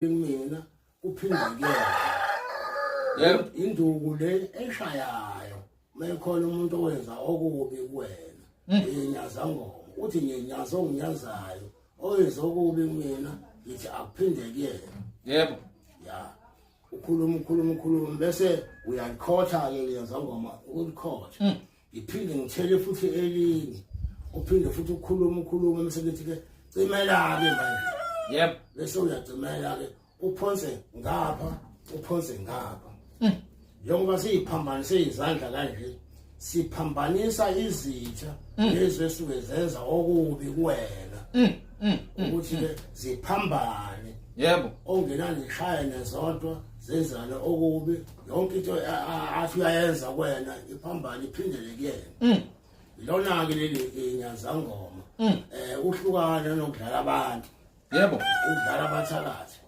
Mina uphinde kuyena. Yebo. Induku le eshayayo mekhona umuntu owenza okubi kuwena. Inyazangoma uthi nyenyazo onginyazayo oyenza okubi kumina ngithi akuphinde kuyena. Yebo. Ya. Ukhuluma bese uyakhotha ke lezangoma ukukhotha. Iphinde ngithele futhi elinye. Uphinde futhi ukhuluma emsebenzi ke cimela ke manje. Yebo. Bese uyacimela ke uphonse ngapha uphonse ngapha. Njengoba siyiphambanise izandla kanje siphambanisa izitha lezi esuke zenza okubi kuwena. Ukuthi ke ziphambane. Yebo. Ongenani ishaya nezonto zenzana okubi yonke into athi uyayenza kuwena iphambane iphindele kuyena. Ilona ke leli inyazangoma uhlukana nokudlala abantu. Yebo. Udlala abathakathi